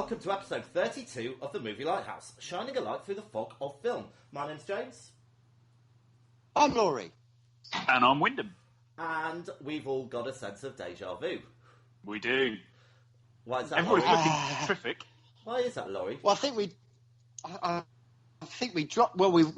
welcome to episode 32 of the movie Lighthouse, shining a light through the fog of film. My name's James. I'm Laurie. And I'm Wyndham. And we've all got a sense of deja vu. We do. Why is that, Everyone's Laurie? looking terrific. Why is that, Laurie? Well, I think we dropped. Well, we've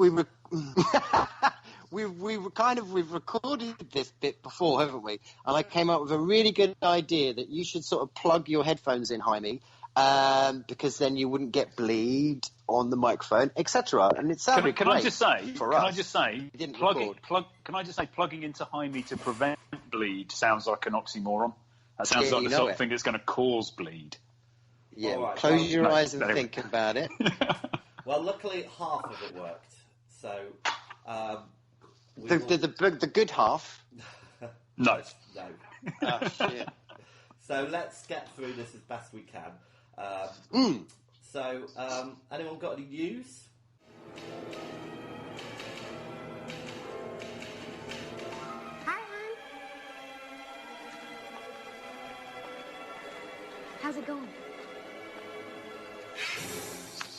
recorded this bit before, haven't we? And I came up with a really good idea that you should sort of plug your headphones in, Jaime, because then you wouldn't get bleed on the microphone, etc. And it sounded Can great. I just say? For Can us. I just say? Didn't Plugging into Jaime to prevent bleed sounds like an oxymoron. That sounds like the sort of thing that's going to cause bleed. Yeah, Right, close your eyes and anyway. think about it. Well, luckily half of it worked. So, The good half. No. No. Oh, shit. So let's get through this as best we can. So, anyone got any news? Hi, hon. How's it going?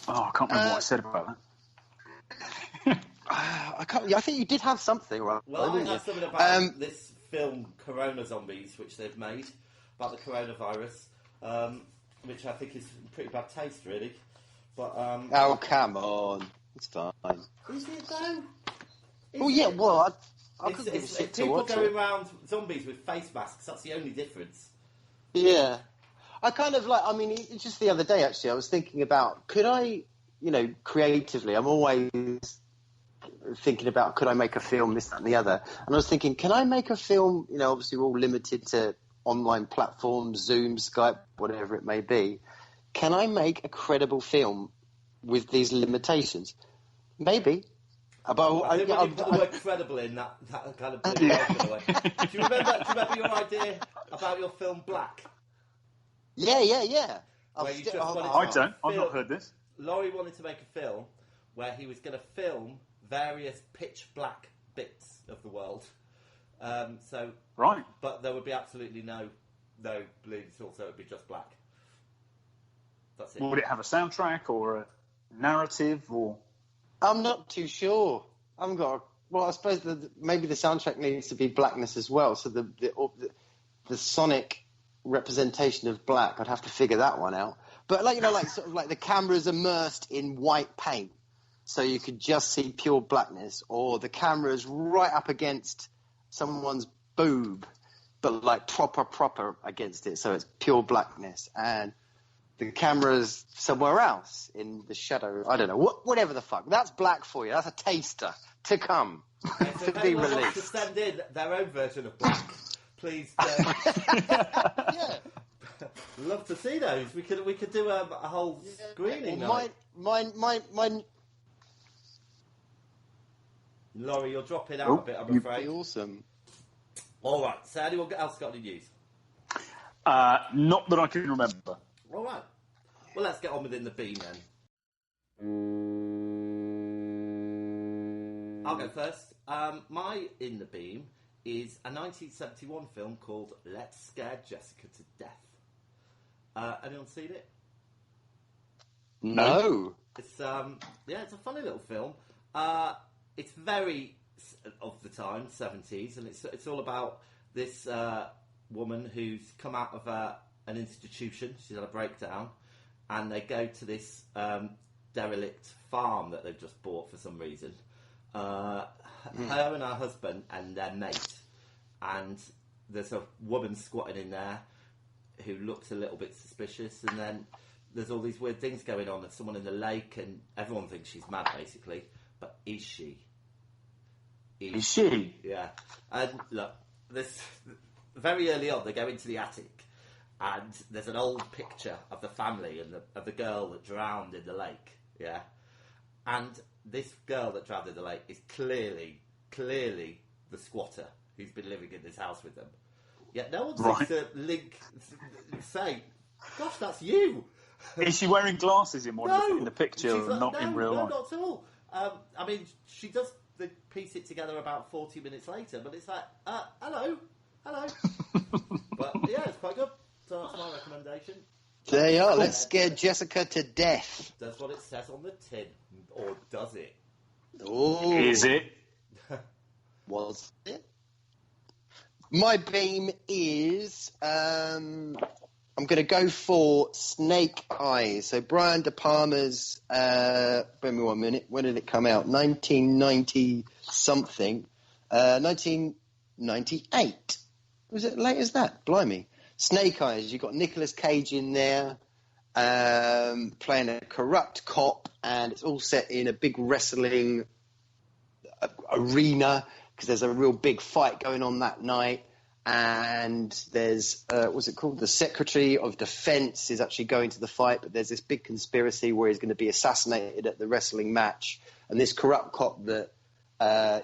Oh, I can't remember what I said about that. I think you did have something, right? Well, I didn't have you? something about this film, Corona Zombies, which they've made, about the coronavirus, which I think is pretty bad taste, really. But Oh, come on. It's fine. is it though? Oh, yeah, well, I couldn't give a It's shit to people watch going it. around zombies with face masks. That's the only difference. Yeah. I kind of like, I mean, it's just the other day, actually, I was thinking about, could I, creatively, I'm always thinking about, could I make a film, this, that, and the other? And I was thinking, can I make a film, obviously we're all limited to online platforms, Zoom, Skype, whatever it may be. Can I make a credible film with these limitations? Maybe. I think when you put the word credible in, that kind of blew me off in a way. Do you remember your idea about your film Black? Yeah. Where you just wanted I to don't. I've film- not heard this. Laurie wanted to make a film where he was going to film various pitch black bits of the world. Right. But there would be absolutely no bleed at all, so it would be just black. That's it. Would it have a soundtrack or a narrative or? I'm not too sure. I haven't got. Well, I suppose maybe the soundtrack needs to be blackness as well. So the sonic representation of black, I'd have to figure that one out. But like sort of like the camera's immersed in white paint, so you could just see pure blackness, or the camera's right up against someone's boob, but like proper against it, so it's pure blackness, and the camera's somewhere else in the shadow. I don't know. Whatever the fuck. That's black for you. That's a taster to come. So if to be anyone wants to released. send in their own version of black, please. Yeah. Love to see those. We could do a whole screening Well, night. mine Laurie, you're dropping out a bit, I'm would be afraid. awesome. All right. So anyone else got any news? Not that I can remember. All right. Well, let's get on with In the Beam then. I'll go first. My In the Beam is a 1971 film called Let's Scare Jessica to Death. Anyone seen it? No. It's it's a funny little film. It's very of the time, 70s, and it's all about this woman who's come out of an institution. She's had a breakdown, and they go to this derelict farm that they've just bought for some reason. Her and her husband and their mate, and there's a woman squatting in there who looks a little bit suspicious, and then there's all these weird things going on. There's someone in the lake, and everyone thinks she's mad, basically. But is she? Is she? Yeah. And look, this very early on, they go into the attic, and there's an old picture of the family and of the girl that drowned in the lake. Yeah. And this girl that drowned in the lake is clearly the squatter who's been living in this house with them. Yet no one seems to say, "Gosh, that's you." Is she wearing glasses in the picture, she's and not in real life? No, not at all. I mean, she does piece it together about 40 minutes later, but it's like, hello. But yeah, it's quite good. So that's my recommendation. There you are. Let's scare Jessica to death. That's what it says on the tin. Or does it? Oh. Is it? Was it? My beam is... I'm going to go for Snake Eyes. So Brian De Palma's... bear me 1 minute. When did it come out? 1990-something. 1998. Was it late as that? Blimey. Snake Eyes. You've got Nicolas Cage in there playing a corrupt cop, and it's all set in a big wrestling arena because there's a real big fight going on that night. And there's, what's it called? The Secretary of Defense is actually going to the fight, but there's this big conspiracy where he's going to be assassinated at the wrestling match. And this corrupt cop that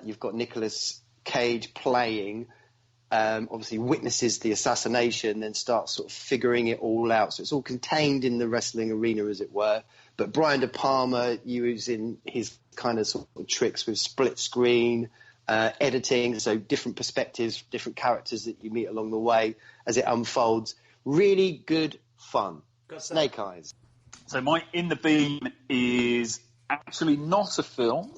you've got Nicolas Cage playing obviously witnesses the assassination, then starts sort of figuring it all out. So it's all contained in the wrestling arena, as it were. But Brian De Palma using his kind of sort of tricks with split screen, editing, so different perspectives, different characters that you meet along the way as it unfolds. Really good fun. Snake Eyes. So my In the Beam is actually not a film.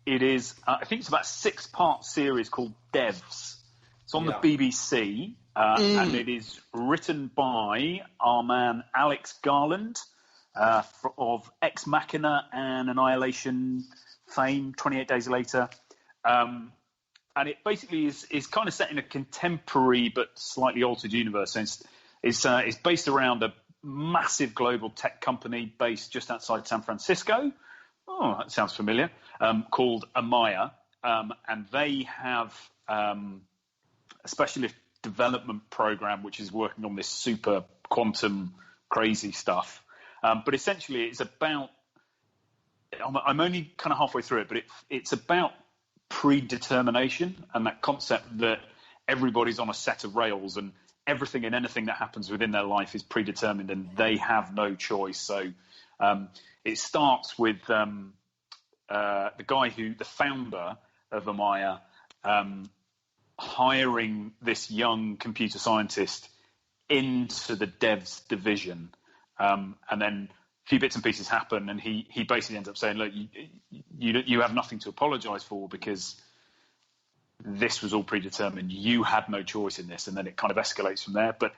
It is, I think it's about a 6-part series called Devs. It's on the BBC, and it is written by our man Alex Garland of Ex Machina and Annihilation fame, 28 Days Later. And it basically is kind of set in a contemporary but slightly altered universe. It's based around a massive global tech company based just outside San Francisco. Oh, that sounds familiar. Called Amaya. And they have a specialist development program which is working on this super quantum crazy stuff. But essentially it's about... I'm only kind of halfway through it, but it's about predetermination and that concept that everybody's on a set of rails and everything and anything that happens within their life is predetermined and they have no choice. So it starts with the founder of Amaya, hiring this young computer scientist into the devs division. And then a few bits and pieces happen, and he basically ends up saying, look, you have nothing to apologise for because this was all predetermined. You had no choice in this, and then it kind of escalates from there. But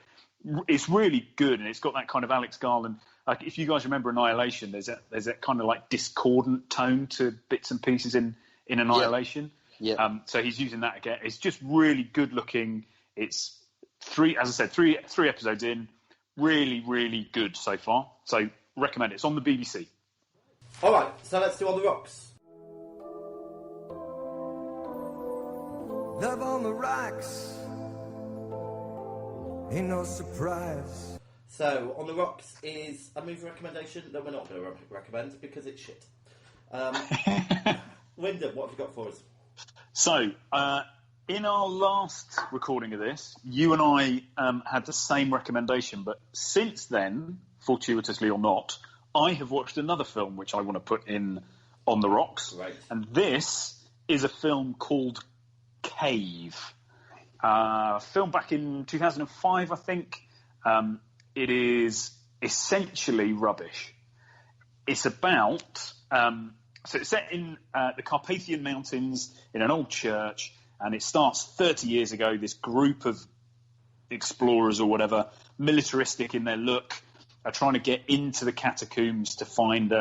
it's really good, and it's got that kind of Alex Garland. Like if you guys remember Annihilation, there's that kind of like discordant tone to bits and pieces in Annihilation. Yeah. So he's using that again. It's just really good looking. It's three episodes in. Really, really good so far. So recommend it. It's on the BBC. All right, so let's do On the Rocks. Love on the rocks ain't no surprise. So, On the Rocks is a movie recommendation that we're not going to recommend because it's shit. Wyndham, what have you got for us? So, in our last recording of this, you and I had the same recommendation, but since then, fortuitously or not, I have watched another film which I want to put in On the Rocks. Right. And this is a film called Cave. Film back in 2005, I think. It is essentially rubbish. It's about... so it's set in the Carpathian Mountains in an old church, and it starts 30 years ago. This group of explorers or whatever, militaristic in their look, are trying to get into the catacombs to find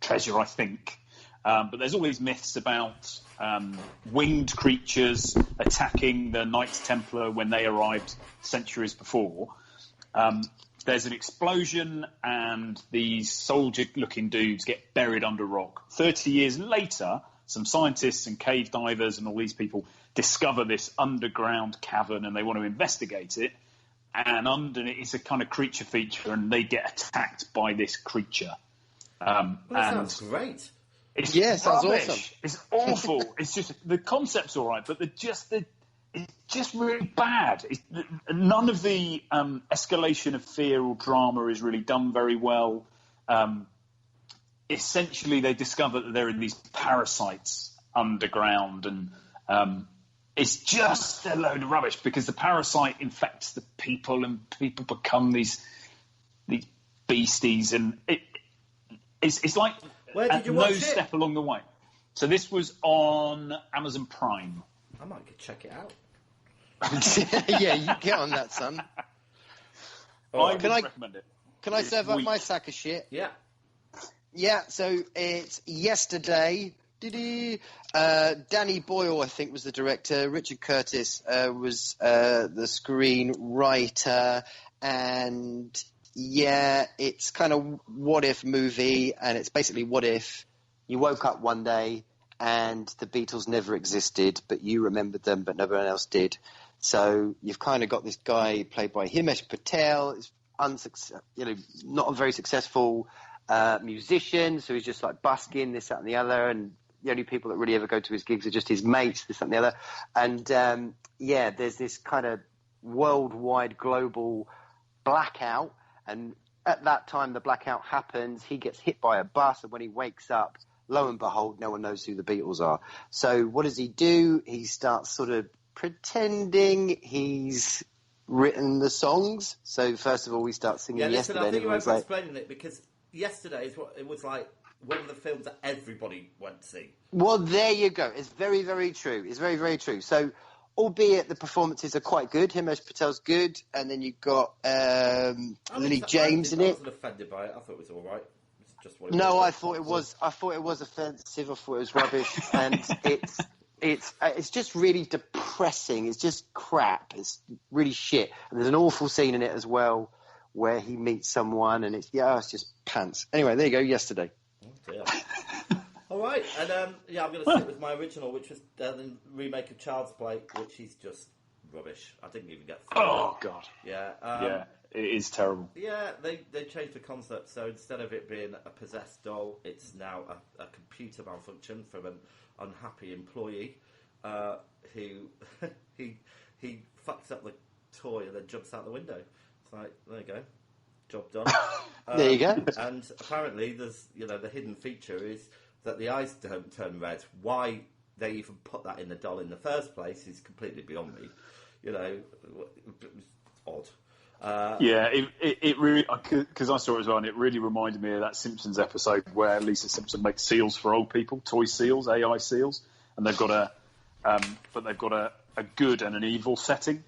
treasure, I think. But there's all these myths about winged creatures attacking the Knights Templar when they arrived centuries before. There's an explosion and these soldier-looking dudes get buried under rock. 30 years later, some scientists and cave divers and all these people discover this underground cavern and they want to investigate it. And underneath, it's a kind of creature feature, and they get attacked by this creature. That sounds great. It's sounds awesome. It's awful. It's just the concept's all right, but it's just really bad. None of the escalation of fear or drama is really done very well. Essentially, they discover that there are these parasites underground, and it's just a load of rubbish because the parasite infects the people and people become these Beasties, and it's like Where did you watch it? step along the way. So this was on Amazon Prime. I might go check it out. Yeah, you get on that, son. I would recommend it. Can I serve up my sack of shit? Yeah. Yeah, so it's Yesterday. Danny Boyle, I think, was the director. Richard Curtis was the screenwriter. And, yeah, it's kind of what-if movie. And it's basically what if you woke up one day and the Beatles never existed, but you remembered them, but no one else did. So you've kind of got this guy played by Himesh Patel. It's not a very successful musician, so he's just like busking this, that, and the other, and the only people that really ever go to his gigs are just his mates, this, that, and the other. And there's this kind of worldwide, global blackout, and at that time the blackout happens, he gets hit by a bus, and when he wakes up, lo and behold, no one knows who the Beatles are. So what does he do? He starts sort of pretending he's written the songs. So first of all, we start singing Yesterday. I think you were explaining it, because Yesterday is what it was like one of the films that everybody went to see. Well, there you go. It's very, very true. It's very, very true. So, albeit the performances are quite good, Himesh Patel's good, and then you've got Lily James in it. I wasn't offended by it. I thought it was all right. It's just what it no, was. I thought it was offensive. I thought it was rubbish, and it's just really depressing. It's just crap. It's really shit. And there's an awful scene in it as well, where he meets someone, and it's just pants. Anyway, there you go, Yesterday. Oh dear. All right, and I'm going to stick with my original, which was the remake of Child's Play, which is just rubbish. I didn't even get through. Oh God. Yeah. It is terrible. Yeah, they changed the concept, so instead of it being a possessed doll, it's now a computer malfunction from an unhappy employee who he fucks up the toy and then jumps out the window. It's like, there you go, job done. There you go. And apparently, there's the hidden feature is that the eyes don't turn red. Why they even put that in the doll in the first place is completely beyond me. Odd. It really, because I saw it as well, and it really reminded me of that Simpsons episode where Lisa Simpson makes seals for old people, toy seals, AI seals, and they've got a good and an evil setting.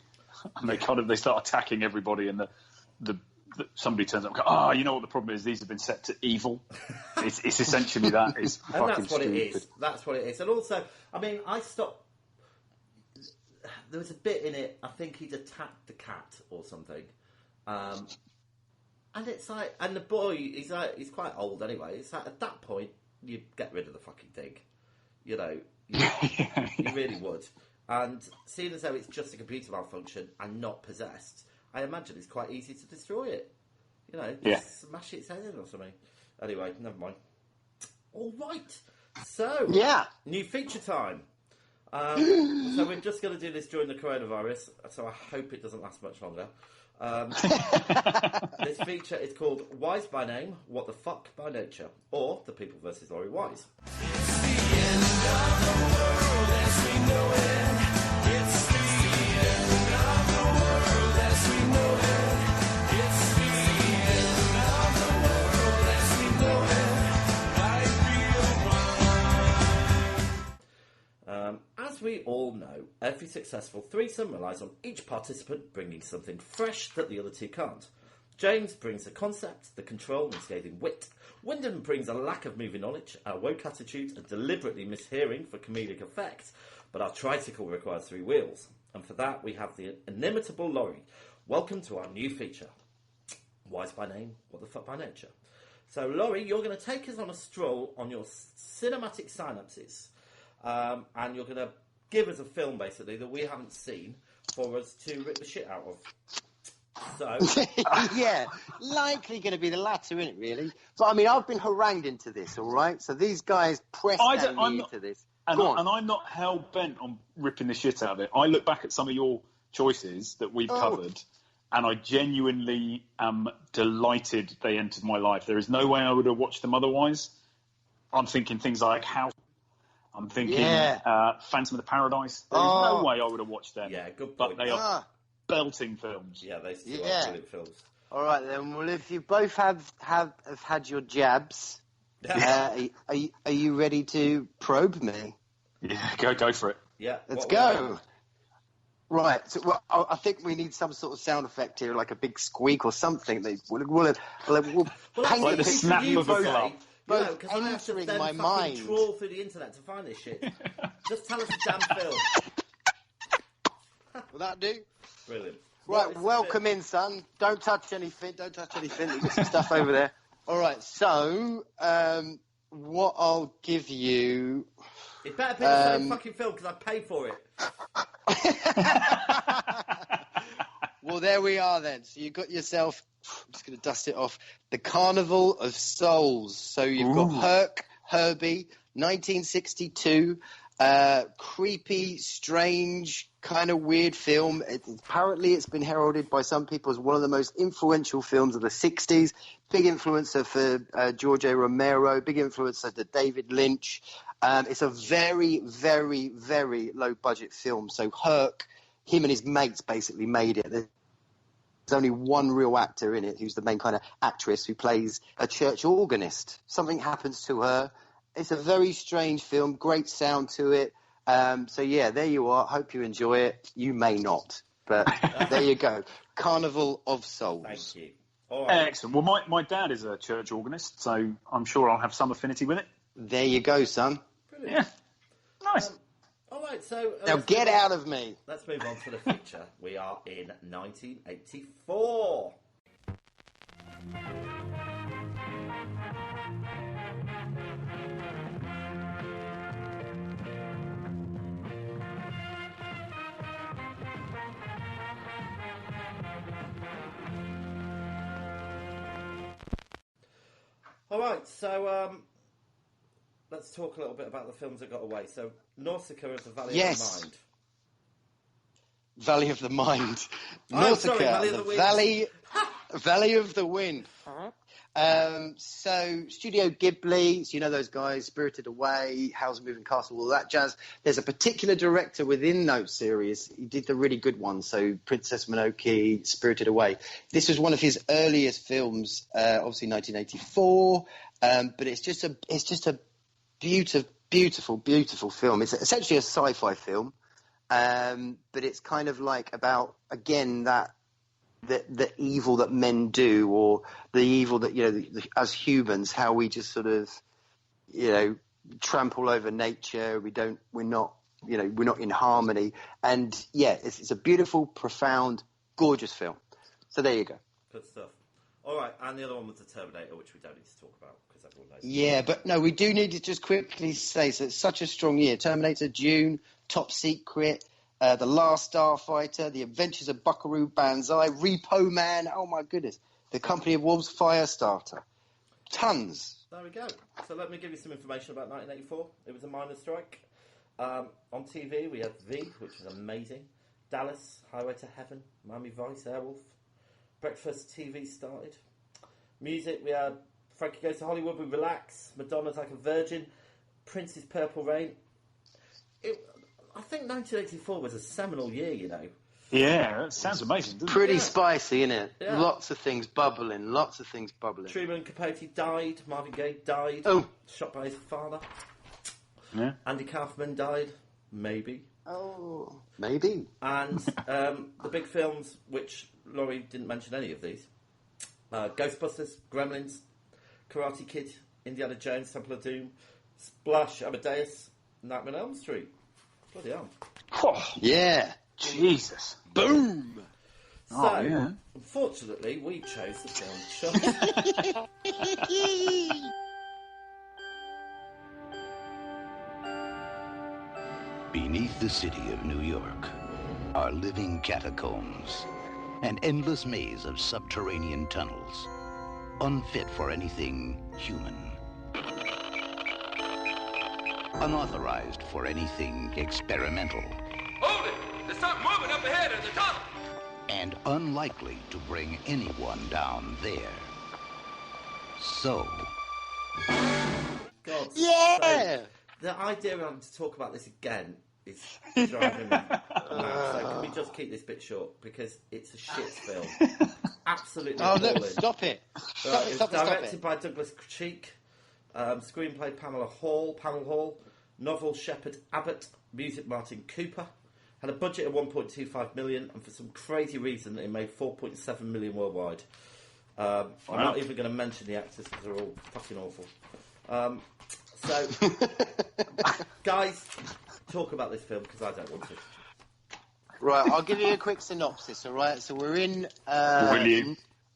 And they start attacking everybody, and somebody turns up and goes, you know what the problem is? These have been set to evil. It's essentially that. It's fucking and that's what stupid. it is. That's what it is. And also, I mean, I stopped. There was a bit in it. I think he'd attacked the cat or something, and it's like, and the boy, he's quite old anyway. It's like at that point, you get rid of the fucking thing. You really would. And seeing as though it's just a computer malfunction and not possessed, I imagine it's quite easy to destroy it. Smash its head in or something. Anyway, never mind. All right. So, new feature time. So we're just going to do this during the coronavirus, so I hope it doesn't last much longer. This feature is called Wise by Name, What the Fuck by Nature, or The People vs. Laurie Wise. It's the end of the world as we know it. It's the end of the world as we know it. It's the end of the world as we know it. As we all know, every successful threesome relies on each participant bringing something fresh that the other two can't. James brings the concept, the control and scathing wit. Wyndham brings a lack of movie knowledge, a woke attitude, and deliberately mishearing for comedic effect. But our tricycle requires 3 wheels. And for that, we have the inimitable Laurie. Welcome to our new feature. Wise by name, what the fuck by nature. So, Laurie, you're going to take us on a stroll on your cinematic synapses. And you're going to give us a film, basically, that we haven't seen for us to rip the shit out of. So, yeah, likely going to be the latter, isn't it, really? But, I mean, I've been harangued into this, all right? So these guys pressed me into this. And I'm not hell-bent on ripping the shit out of it. I look back at some of your choices that we've covered, and I genuinely am delighted they entered my life. There is no way I would have watched them otherwise. I'm thinking things like House. I'm thinking Phantom of the Paradise. There is no way I would have watched them. Yeah, good point. But they are belting films. Yeah, they still are brilliant films. All right then. Well, if you both have had your jabs, are you ready to probe me? Yeah, go for it. Yeah. Let's go. Right. So, well, I think we need some sort of sound effect here, like a big squeak or something. We'll paint Like the snap of a glove. both because I have to entering then my fucking mind. trawl through the internet to find this shit. Just tell us the damn film. Will that do? Brilliant. Right, welcome in, son. Don't touch anything. There's some stuff over there. All right, so what I'll give you... It better be the same fucking film because I paid for it. Well, there we are then. So you got yourself... I'm just going to dust it off. The Carnival of Souls. So you've got Herbie, 1962... creepy, strange, kind of weird film. Apparently, it's been heralded by some people as one of the most influential films of the 60s. Big influencer for George A. Romero, big influencer to David Lynch. It's a very, very, very low-budget film. So Herc, him and his mates basically made it. There's only one real actor in it, who's the main kind of actress who plays a church organist. Something happens to her. It's a very strange film, great sound to it. So, yeah, there you are. Hope you enjoy it. You may not, but there you go. Carnival of Souls. Thank you. All right. Excellent. Well, my dad is a church organist, so I'm sure I'll have some affinity with it. There you go, son. Brilliant. Yeah. Nice. All right, so... Now get out of me. Let's move on to the future. We are in 1984. All right, so let's talk a little bit about the films that got away. So, Nausicaa of the Valley of the Mind. Valley of the Mind. Oh, sorry, Nausicaa, Valley of the Wind. Valley of the Wind. So, Studio Ghibli, so you know those guys, Spirited Away, Howl's the Moving Castle, all that jazz. There's a particular director within those series. He did the really good ones, so Princess Mononoke, Spirited Away. This was one of his earliest films, obviously 1984, but it's just a beautiful, beautiful film. It's essentially a sci-fi film, but it's kind of like about, again, the evil that men do, or the evil that, as humans, how we just sort of, trample over nature. We're not in harmony. And yeah, it's a beautiful, profound, gorgeous film. So there you go. Good stuff. All right, and the other one was The Terminator, which we don't need to talk about because everyone knows. Yeah, but no, we do need to just quickly say, so it's such a strong year. Terminator, Dune, Top Secret, The Last Starfighter, The Adventures of Buckaroo Banzai, Repo Man, oh my goodness, The Company of Wolves, Firestarter. Tons. There we go. So let me give you some information about 1984. It was a miners' strike. On TV, we had V, which was amazing. Dallas, Highway to Heaven, Miami Vice, Airwolf. Breakfast TV started. Music, we had Frankie Goes to Hollywood with Relax, Madonna's Like a Virgin, Prince's Purple Rain. I think 1984 was a seminal year, Yeah, that sounds amazing, doesn't Pretty it? spicy, innit? Yeah. Lots of things bubbling. Truman Capote died, Marvin Gaye died, shot by his father. Yeah. Andy Kaufman died, maybe. Oh, maybe. And the big films, which Laurie didn't mention any of these. Ghostbusters, Gremlins, Karate Kid, Indiana Jones, Temple of Doom, Splash, Amadeus, Nightmare on Elm Street. Bloody hell. Oh, Yeah. Jesus. Boom. So, yeah. unfortunately, we chose the film CHUD. Beneath the city of New York are living catacombs, an endless maze of subterranean tunnels, unfit for anything human, unauthorized for anything experimental, Hold it! There's something moving up ahead in the tunnel. and unlikely to bring anyone down there. So, God's Yeah. sake. The idea of having to talk about this again is driving me mad. So can we just keep this bit short because it's a shit film. Absolutely appalling. Stop it! It's directed by Douglas Cheek. Screenplay Pamela Hall. Novel Shepard Abbott. Music Martin Cooper. Had a budget of 1.25 million, and for some crazy reason, it made 4.7 million worldwide. I'm not even going to mention the actors because they're all fucking awful. So, guys, talk about this film because I don't want to. Right, I'll give you a quick synopsis. All right, so we're in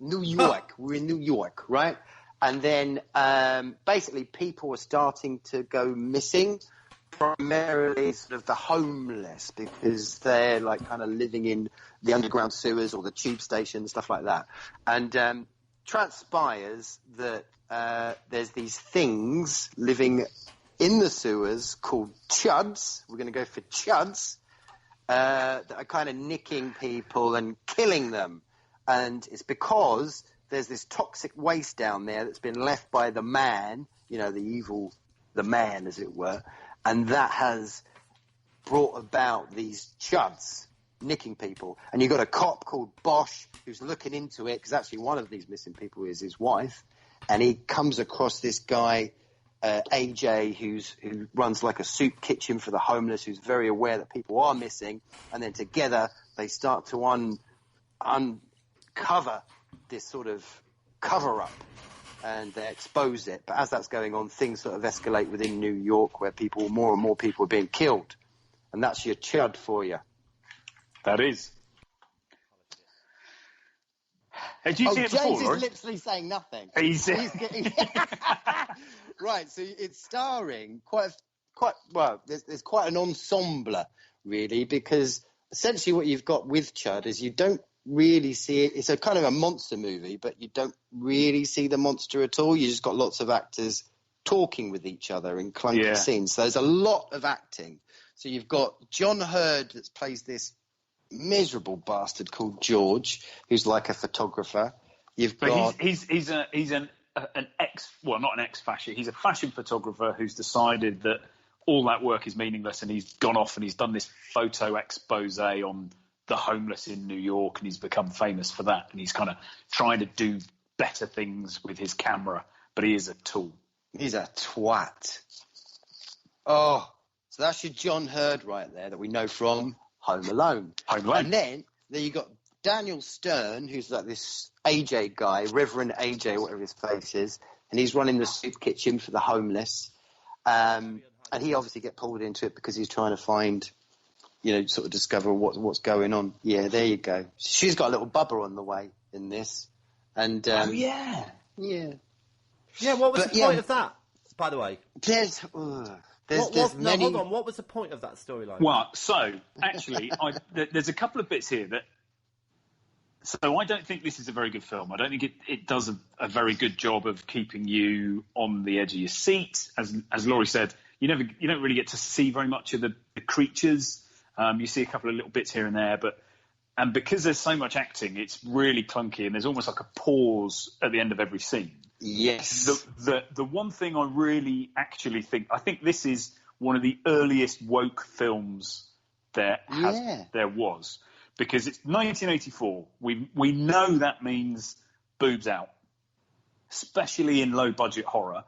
New York. We're in New York, right? And then basically people are starting to go missing. Primarily sort of the homeless because they're like kind of living in the underground sewers or the tube station, stuff like that. And transpires that there's these things living in the sewers called CHUDs. We're going to go for CHUDs that are kind of nicking people and killing them. And it's because there's this toxic waste down there that's been left by the man, the man, as it were. And that has brought about these CHUDs nicking people. And you've got a cop called Bosch who's looking into it, because actually one of these missing people is his wife. And he comes across this guy, AJ, who runs like a soup kitchen for the homeless, who's very aware that people are missing. And then together they start to uncover this sort of cover-up. And they expose it. But as that's going on, things sort of escalate within New York where more and more people are being killed. And that's your CHUD for you. That is. Did you see it before, James Laurie? is literally saying nothing. He's Right, so it's starring there's quite an ensemble, really, because essentially what you've got with CHUD is you don't really see it. It's a kind of a monster movie, but you don't really see the monster at all. You just got lots of actors talking with each other in clunky scenes. So there's a lot of acting. So you've got John Hurd that plays this miserable bastard called George, who's like a photographer. You've got he's not an ex-fashion. He's a fashion photographer who's decided that all that work is meaningless, and he's gone off and he's done this photo expose on the homeless in New York, and he's become famous for that. And he's kind of trying to do better things with his camera, but he is a tool. He's a twat. Oh, so that's your John Hurd right there that we know from Home Alone. And then you got Daniel Stern, who's like this AJ guy, Reverend AJ, whatever his face is, and he's running the soup kitchen for the homeless. And he obviously get pulled into it because he's trying to find, sort of discover what's going on. Yeah, there you go. She's got a little bubba on the way in this. And yeah. What was the point of that, by the way? There's many... hold on. What was the point of that storyline? Well, so actually, there's a couple of bits here that. So I don't think this is a very good film. I don't think it does a very good job of keeping you on the edge of your seat. As Laurie said, you don't really get to see very much of the creatures. You see a couple of little bits here and there, and because there's so much acting, it's really clunky, and there's almost like a pause at the end of every scene. Yes. The one thing I really actually think this is one of the earliest woke films there was, because it's 1984. We know that means boobs out, especially in low budget horror.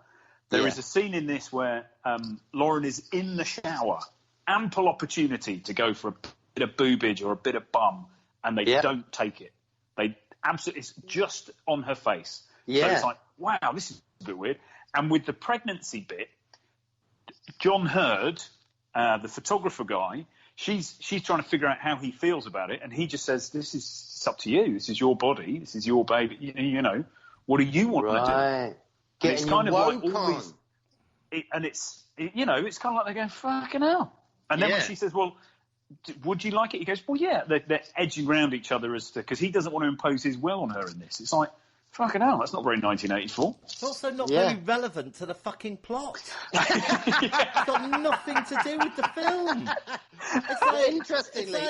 There is a scene in this where Lauren is in the shower, ample opportunity to go for a bit of boobage or a bit of bum, and they don't take it. They absolutely, it's just on her face. Yeah. So it's like, wow, this is a bit weird. And with the pregnancy bit, John Hurd, the photographer guy, she's trying to figure out how he feels about it, and he just says, it's up to you. This is your body. This is your baby. What do you want to do? It's kind of like all these, it's kind of like they're going, fucking hell. And then when she says, well, would you like it? He goes, well, yeah. They're edging around each other because he doesn't want to impose his will on her in this. It's like, fucking hell, that's not very 1984. It's also not very relevant to the fucking plot. It's got nothing to do with the film. It's like, interestingly.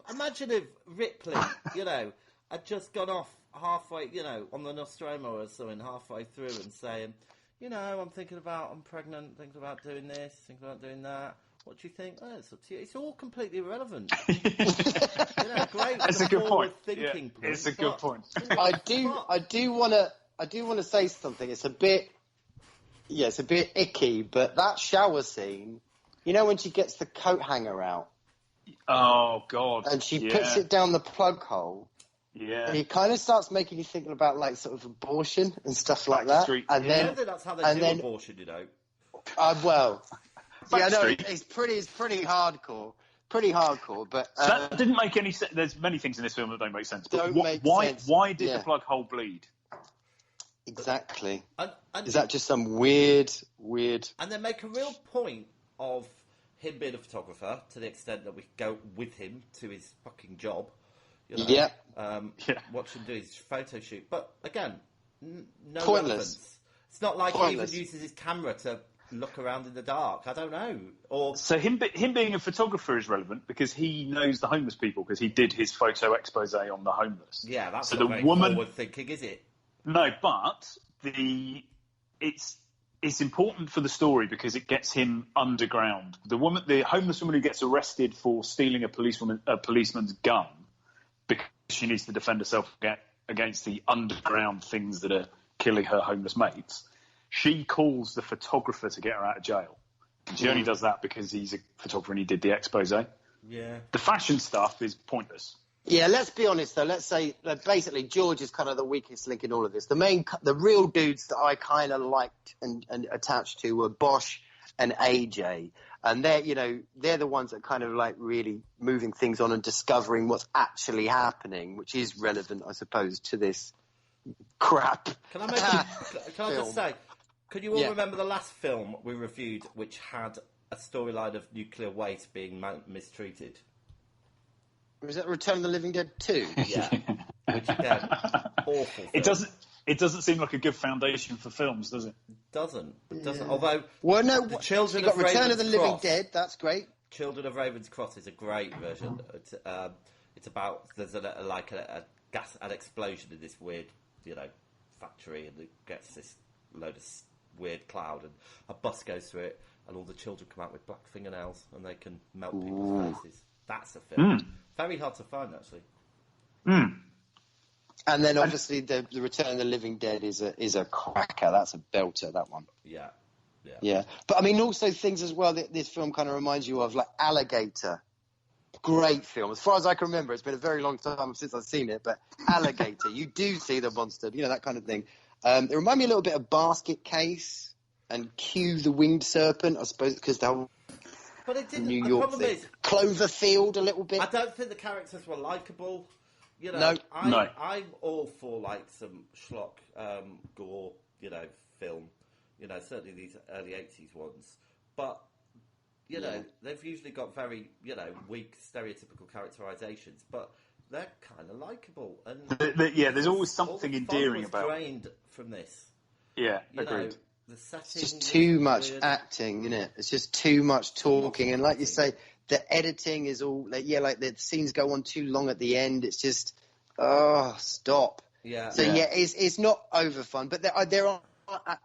Imagine if Ripley, had just gone off halfway, on the Nostromo or something, halfway through and saying, I'm pregnant, thinking about doing this, thinking about doing that. What do you think? Oh, it's up to you. It's all completely irrelevant. Great. That's a good point. Thinking point. It's a good point. I do want to say something. It's a bit icky, but that shower scene, you know, when she gets the coat hanger out. Oh God! And she puts it down the plug hole. Yeah. And it kind of starts making you think about like sort of abortion and stuff like that. Street. I don't think that's how they do abortion, you know. Well, yeah, no, Street. it's pretty hardcore. Pretty hardcore, but that didn't make any sense. There's many things in this film that don't make sense. But sense. Why did the plug hole bleed? Exactly. And is that just some weird? And they make a real point of him being a photographer to the extent that we go with him to his fucking job. You know, watch him do his photo shoot. But again, no pointless. relevance. It's not like he even uses his camera to look around in the dark. I don't know. Or so him being a photographer is relevant because he knows the homeless people because he did his photo expose on the homeless. Yeah, that's so not the very woman forward thinking, is it? No, but it's important for the story because it gets him underground. The homeless woman who gets arrested for stealing a policeman's gun because she needs to defend herself against the underground things that are killing her homeless mates. She calls the photographer to get her out of jail. And she only does that because he's a photographer and he did the expose. Yeah. The fashion stuff is pointless. Yeah, let's be honest though. Let's say that basically George is kind of the weakest link in all of this. The real dudes that I kind of liked and attached to were Bosch and AJ, and they're the ones that kind of like really moving things on and discovering what's actually happening, which is relevant, I suppose, to this crap. Can I just say? Can you all remember the last film we reviewed, which had a storyline of nuclear waste being mistreated? Was that Return of the Living Dead 2? Yeah. Which again, awful film. It doesn't seem like a good foundation for films, does it? It doesn't. Although, the Children you of got Return of the Living Cross, Dead. That's great. Children of Raven's Cross is a great version. It's about there's an explosion in this weird, factory, and it gets this load of weird cloud, and a bus goes through it, and all the children come out with black fingernails, and they can melt people's faces. That's a film. Very hard to find, actually. And then obviously the Return of the Living Dead is a cracker. That's a belter, that one. Yeah. But I mean, also things as well that this film kind of reminds you of, like Alligator. Great film. As far as I can remember, it's been a very long time since I've seen it, but Alligator, you do see the monster, that kind of thing. It reminded me a little bit of Basket Case and Q the Winged Serpent, I suppose, because they're But it didn't. New The York problem thing. is, Cloverfield a little bit. I don't think the characters were likeable. No. I'm all for like some schlock gore, film. Certainly these early 80s ones. But they've usually got very, weak stereotypical characterizations, but they're kind of likeable. And there's always something endearing about. Drained from this. Yeah, agreed. The setting. It's just too much acting, isn't it? It's just too much talking, and like you say, the editing is all like the scenes go on too long at the end. It's just stop. Yeah. So it's not over fun, but there are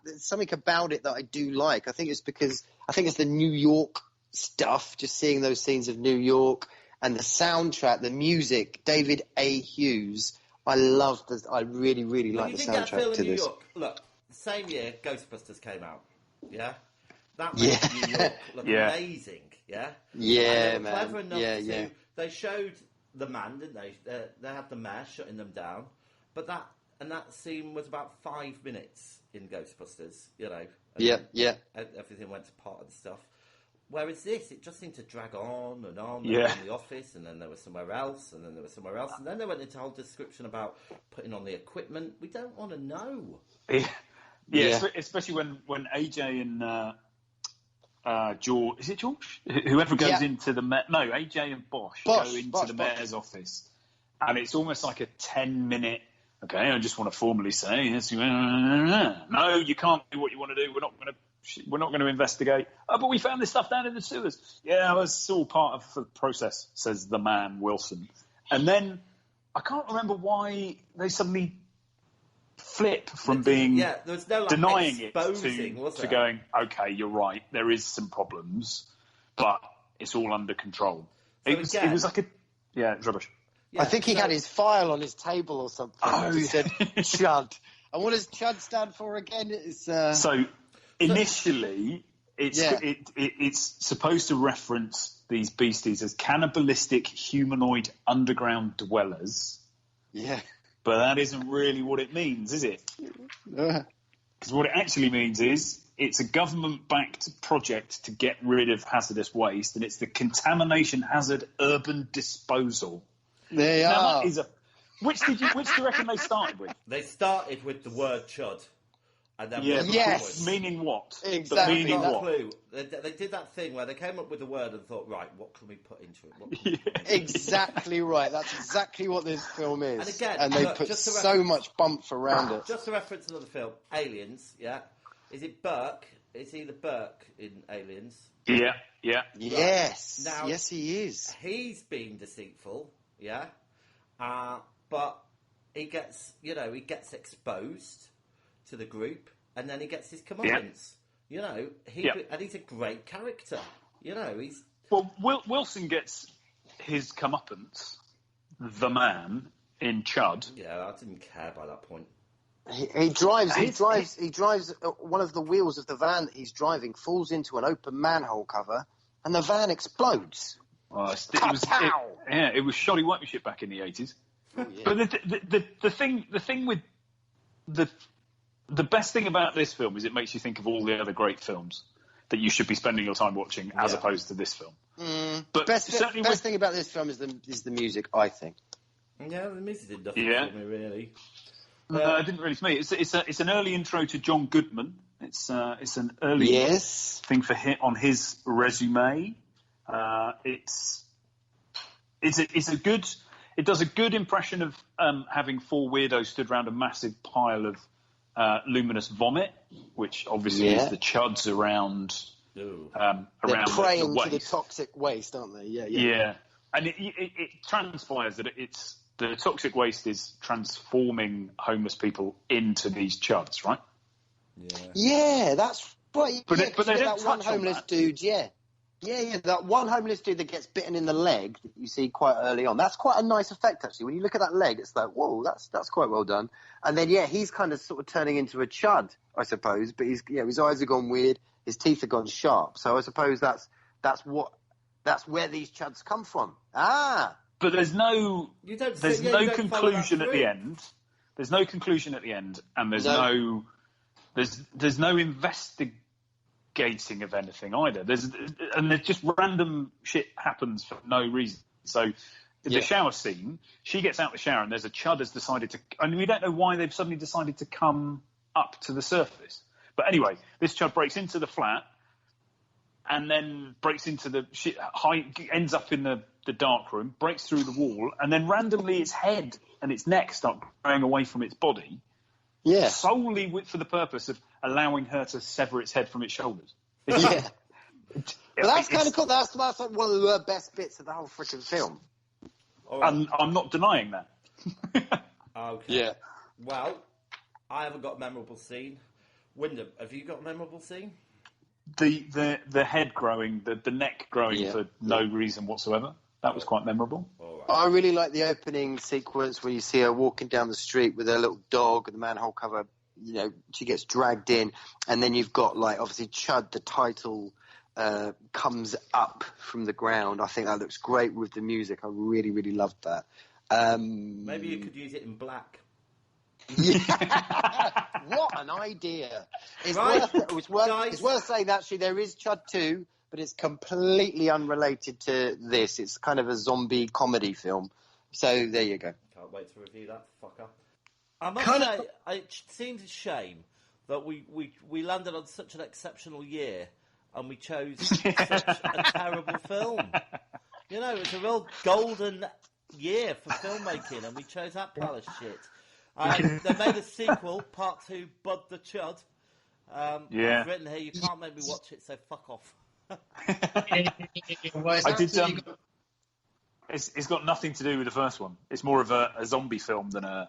there's something about it that I do like. I think it's the New York stuff, just seeing those scenes of New York and the soundtrack, the music, David A. Hughes. I really, really like the soundtrack to New this. York. Look, the same year Ghostbusters came out. Yeah? That made New York look amazing. Yeah? Yeah, and they were clever enough Yeah. They showed the man, didn't they? They had the mayor shutting them down. But that scene was about 5 minutes in Ghostbusters, Yeah. Everything went to pot and stuff. Whereas this, it just seemed to drag on and on. Yeah. In the office, and then there was somewhere else, and then there was somewhere else, and then they went into a whole description about putting on the equipment. We don't want to know. Yeah. Especially when AJ and George, is it George? Whoever goes into the AJ and Bosch go into the mayor's office, and it's almost like a 10-minute. Okay, I just want to formally say, yes, no, you can't do what you want to do. We're not going to investigate. Oh, but we found this stuff down in the sewers. Yeah, that's all part of the process, says the man, Wilson. And then I can't remember why they suddenly flip from being there was no, denying it to to going, okay, you're right, there is some problems. but it's all under control. So It was like it's rubbish. Yeah, I think he so- had his file on his table or something. Oh, He yeah. said CHUD. And what does CHUD stand for again? It's So initially, it's Yeah. it's supposed to reference these beasties as cannibalistic humanoid underground dwellers, yeah. but that isn't really what it means, is it? Because what it actually means is it's a government-backed project to get rid of hazardous waste, and it's the Contamination Hazard Urban Disposal. They Now, are. that is a... Which do you reckon they started with? They started with the word chud. And then Yeah, wrote Yes. backwards. Meaning what? Exactly. Meaning Not a what? clue. They did that thing where they came up with a word and thought, right, what can we put into it? What can we put into it? Exactly right. That's exactly what this film is. And again, and they look, put just to so much bump around it. Just to reference another film, Aliens, yeah? Is it Burke? It's either Burke in Aliens. Yeah. Yes. Now- Yes, he is. He's being deceitful, yeah? But he gets exposed to the group, and then he gets his comeuppance. You know, and he's a great character. You know, he's... Well, Wilson gets his comeuppance, the man, in CHUD. Yeah, I didn't care by that point. He drives one of the wheels of the van that he's driving falls into an open manhole cover, and the van explodes. Oh, it was shoddy workmanship back in the 80s. Oh, yeah. But the thing with the best thing about this film is it makes you think of all the other great films that you should be spending your time watching, as opposed to this film. But Best certainly thing about this film is the music, I think. Yeah, the music did nothing Yeah. for me, really. it didn't really for me. It's an early intro to John Goodman. It's an early Yes. thing for him on his resume. It does a good impression of having four weirdos stood around a massive pile of luminous vomit, which obviously is the chuds around Ooh. around They're praying the to the waste. toxic waste, aren't they? Yeah. Yeah, and it transpires that it's the toxic waste is transforming homeless people into these chuds, right? Yeah, that's right. But yeah, they- but they 'cause don't that one touch on homeless that. dude, yeah. That one homeless dude that gets bitten in the leg that you see quite early on. That's quite a nice effect, actually. When you look at that leg, it's like, whoa, that's quite well done. And then, he's kind of sort of turning into a chud, I suppose. But his eyes have gone weird, his teeth have gone sharp. So I suppose that's where these chuds come from. Ah, But there's no You don't there's see- yeah, no you don't follow that conclusion at the through. end. There's no conclusion at the end, and there's No. there's no investigating of anything either. There's just random shit happens for no reason. So the shower scene, she gets out the shower and there's a chud has decided to, and we don't know why they've suddenly decided to come up to the surface. But anyway, this chud breaks into the flat and then breaks into the shit, ends up in the dark room, breaks through the wall, and then randomly its head and its neck start growing away from its body. yeah. Solely for the purpose of allowing her to sever its head from its shoulders. Yeah. But that's kind It's- of cool. That's like one of the best bits of the whole freaking film. All right. And I'm not denying that. Okay. Yeah. Well, I haven't got a memorable scene. Wyndham, have you got a memorable scene? The head growing, the neck growing Yeah. for no reason whatsoever. That was quite memorable. All right. I really like the opening sequence where you see her walking down the street with her little dog and the manhole cover. She gets dragged in, and then you've got obviously CHUD, the title, comes up from the ground. I think that looks great with the music. I really, really loved that. Maybe you could use it in black. What an idea! It's Right, it's worth saying that actually there is CHUD 2, but it's completely unrelated to this. It's kind of a zombie comedy film. So there you go. Can't wait to review that fucker. I must say, it seems a shame that we landed on such an exceptional year and we chose such a terrible film. It's a real golden year for filmmaking and we chose that pile of shit. They made a sequel, Part 2, Bud the Chud. I've written here, you can't make me watch it, so fuck off. I did. It's got nothing to do with the first one. It's more of a zombie film than a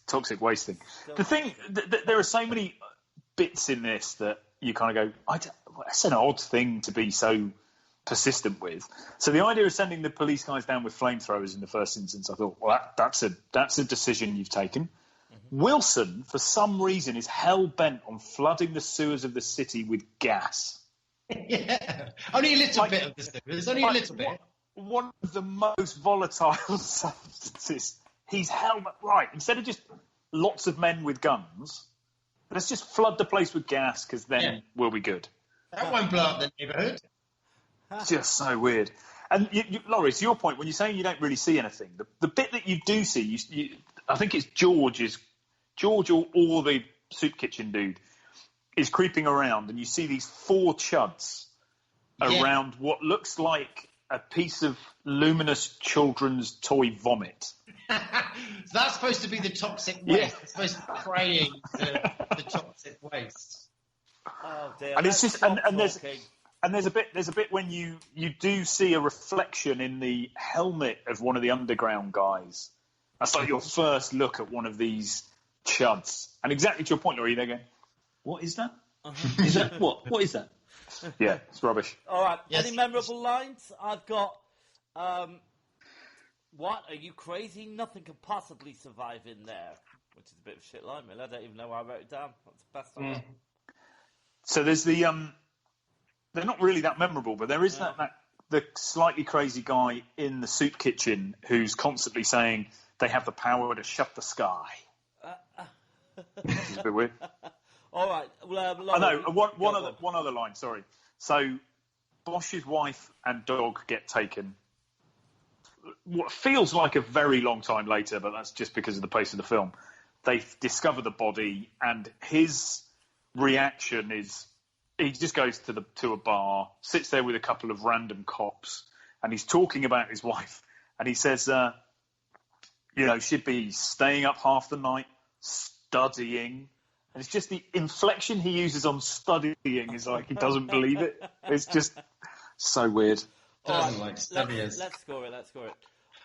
toxic waste thing. The thing, there are so many bits in this that you kind of go, that's an odd thing to be so persistent with. So the idea of sending the police guys down with flamethrowers in the first instance, I thought, well, that's a decision you've taken. Wilson, for some reason, is hell-bent on flooding the sewers of the city with gas. Yeah, only a little bit of the sewers, only a little bit. One of the most volatile substances. He's hell-bent. Right, instead of just lots of men with guns, let's just flood the place with gas, because then we'll be good. That won't blow up the neighbourhood. Just so weird. And, Laurie, to your point, when you're saying you don't really see anything, the bit that you do see, I think it's George or the soup kitchen dude is creeping around, and you see these 4 chuds around what looks like a piece of luminous children's toy vomit. That's supposed to be the toxic waste. Yeah. It's supposed to be praying the toxic waste. Oh dear. And it's just and there's a bit when you do see a reflection in the helmet of one of the underground guys. That's like your first look at one of these chuds. And exactly to your point, Laurie, they go, what is that? Is that what? What is that? Yeah, it's rubbish. All right. Yes. Any memorable lines? I've got. What? Are you crazy? Nothing can possibly survive in there. Which is a bit of a shit line, really. I don't even know why I wrote it down. That's the best I got. So there's the they're not really that memorable, but there is the slightly crazy guy in the soup kitchen who's constantly saying they have the power to shut the sky. Which is a bit weird. All right. Well, I know. One other line. Sorry. So Bosch's wife and dog get taken. What feels like a very long time later, but that's just because of the pace of the film. They discover the body, and his reaction is he just goes to a bar, sits there with a couple of random cops, and he's talking about his wife, and he says, she'd be staying up half the night, studying. And it's just the inflection he uses on studying is like he doesn't believe it. It's just so weird. Doesn't like studiers. Let's score it.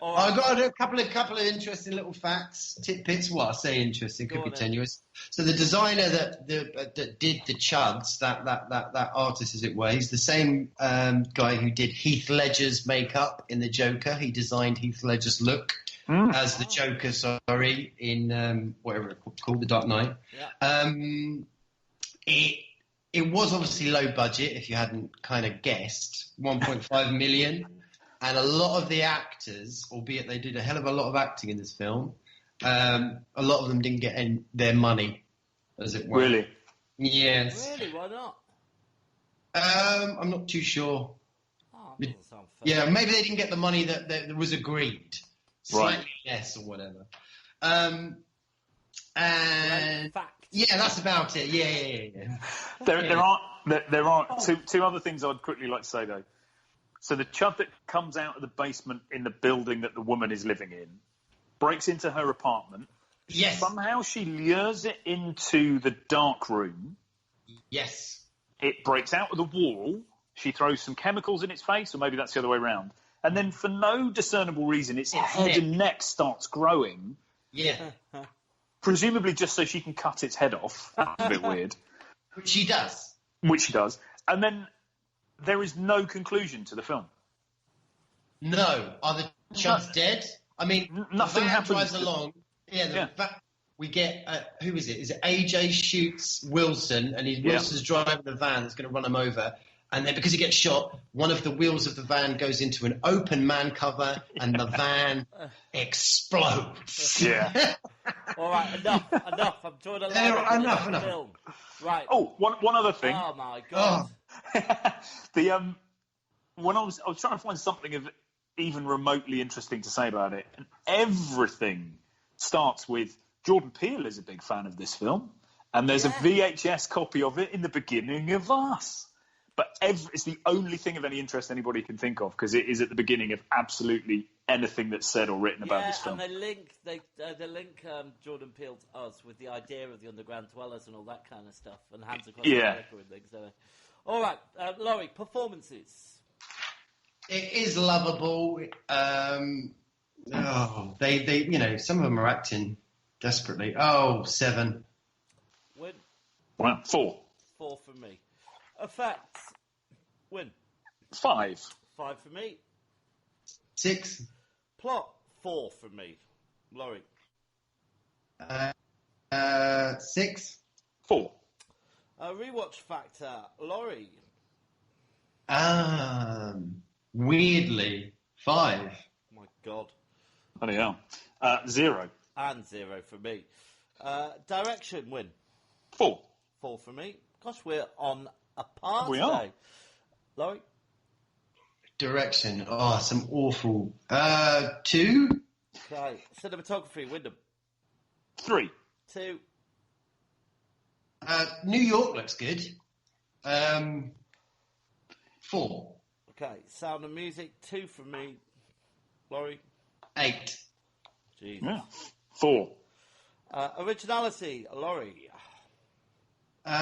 Oh, I've got a couple of interesting little facts, tidbits. Well, I say interesting, could be tenuous. So the designer that did the Chuds, that artist as it were, he's the same guy who did Heath Ledger's makeup in the Joker. He designed Heath Ledger's look as the Joker. Sorry, in whatever it's called, The Dark Knight. Yeah. It was obviously low budget, if you hadn't kind of guessed, 1.5 million. And a lot of the actors, albeit they did a hell of a lot of acting in this film, a lot of them didn't get their money, as it were. Really? Yes. Really? Why not? I'm not too sure. Oh, that doesn't sound fair. Yeah, maybe they didn't get the money that was agreed. Slightly less or whatever. And Fact. yeah, that's about it. Yeah. There are two other things I'd quickly like to say though. So the chud that comes out of the basement in the building that the woman is living in breaks into her apartment. Yes. Somehow she lures it into the dark room. Yes. It breaks out of the wall. She throws some chemicals in its face, or maybe that's the other way around. And then for no discernible reason, its head and neck starts growing. Yeah. Presumably just so she can cut its head off. That's a bit weird. Which she does. And then there is no conclusion to the film. No. Are the Chuds dead? I mean, Nothing the van happens. drives along. We get, who is it? Is it AJ shoots Wilson, and Wilson's driving the van that's going to run him over. And then because he gets shot, one of the wheels of the van goes into an open man cover, and the van explodes. Yeah. All right, enough. I'm drawing a line. Enough. Film. Right. Oh, one other thing. Oh my god. When I was trying to find something of even remotely interesting to say about it, and everything starts with Jordan Peele is a big fan of this film, and there's a VHS copy of it in the beginning of Us. But it's the only thing of any interest anybody can think of, because it is at the beginning of absolutely anything that's said or written about this film. And they link Jordan Peele to Us with the idea of the underground dwellers and all that kind of stuff, and Hands Across America and things. So. All right, Laurie, performances. It is lovable. They some of them are acting desperately. 7. Win. Well, 4. 4 from me. Effects. Win. 5. 5 for me. 6. Plot. 4 for me. Laurie. 6. 4. Rewatch factor. Laurie. Weirdly, 5. Oh my God. Bloody hell. 0. And 0 for me. Direction. Win. 4. 4 for me. Gosh, we're on a par We today. are. Laurie. Direction. Oh, some awful. 2. Okay. Cinematography. Wyndham. 3. 2. New York looks good. 4. Okay. Sound and music. 2 for me. Laurie. 8. Jesus. Yeah. 4. Originality. Laurie. 5.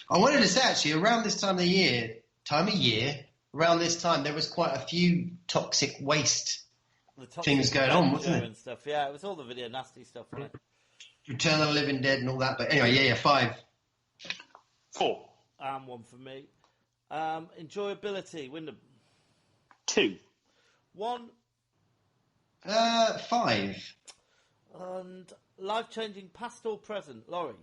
I wanted to say actually, around this time of year, around this time, there was quite a few toxic waste The Toxic things going on, wasn't Avenger it? and stuff. Yeah, it was all the video nasty stuff, wasn't it? Return of the Living Dead and all that. But anyway, yeah, 5. 4. And 1 for me. Enjoyability. Wyndham. 2. 1. 5. And life-changing past or present. Laurie.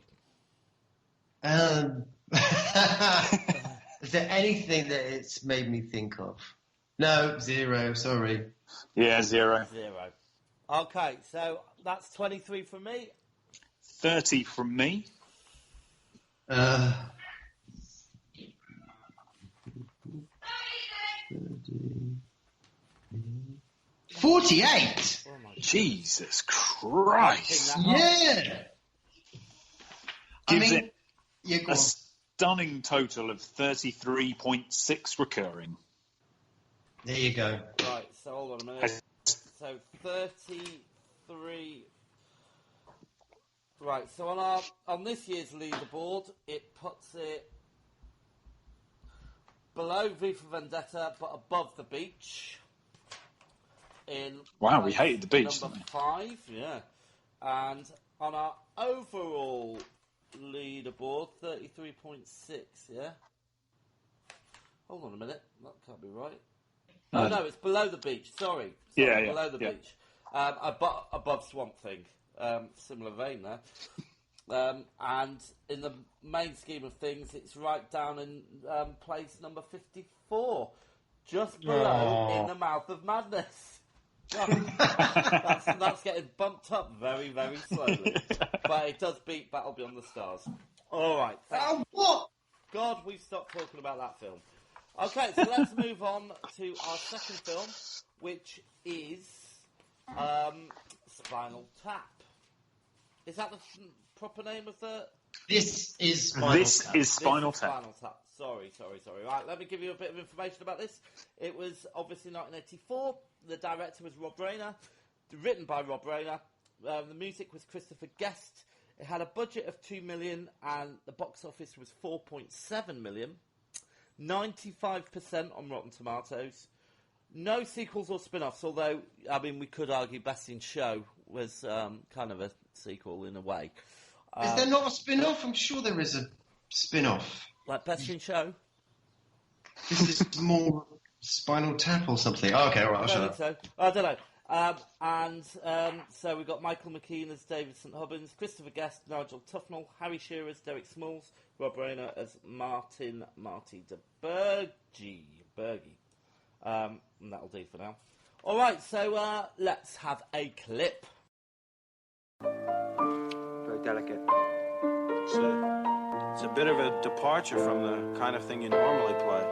Is there anything that it's made me think of? No, 0. Sorry. Yeah, 0. 0. Okay, so that's 23 for me. 30 from me. 48. Oh my Jesus God. Christ. Yeah. I Gives mean, it yeah, go a on. stunning total of 33.6 recurring. There you go. Right, so hold on a minute. So 33. Right, so on this year's leaderboard, it puts it below V for Vendetta, but above The Beach. Wow, we hated The Beach, Number didn't 5, yeah. And on our overall leaderboard, 33.6, yeah. Hold on a minute, that can't be right. Oh no, it's below The Beach. Sorry, Yeah, below The yeah. Beach. Above Swamp Thing. Similar vein there. And in the main scheme of things, it's right down in place number 54, just below In the Mouth of Madness. That's getting bumped up very, very slowly, but it does beat Battle Beyond the Stars. All right. Oh, what? God, we've stopped talking about that film. Okay, so let's move on to our second film, which is Spinal Tap. Is that the proper name of the... This is Spinal Tap. Is Spinal This is Tap. Spinal Tap. Sorry. Right, let me give you a bit of information about this. It was obviously 1984. The director was Rob Reiner. Written by Rob Reiner. The music was Christopher Guest. It had a budget of $2 million and the box office was $4.7 million. 95% on Rotten Tomatoes. No sequels or spin-offs, although, I mean, we could argue Best in Show was kind of a sequel in a way. Is there not a spin-off? I'm sure there is a spin-off. Like Best in Show? This is more Spinal Tap or something. Oh, okay, all right, I'll I shut don't up. think so. I don't know. So we've got Michael McKean as David St. Hubbins, Christopher Guest, Nigel Tufnell, Harry Shearer as Derek Smalls, Rob Reiner as Marty de Bergie. And that'll do for now. All right, so let's have a clip. Very delicate. It's a bit of a departure from the kind of thing you normally play.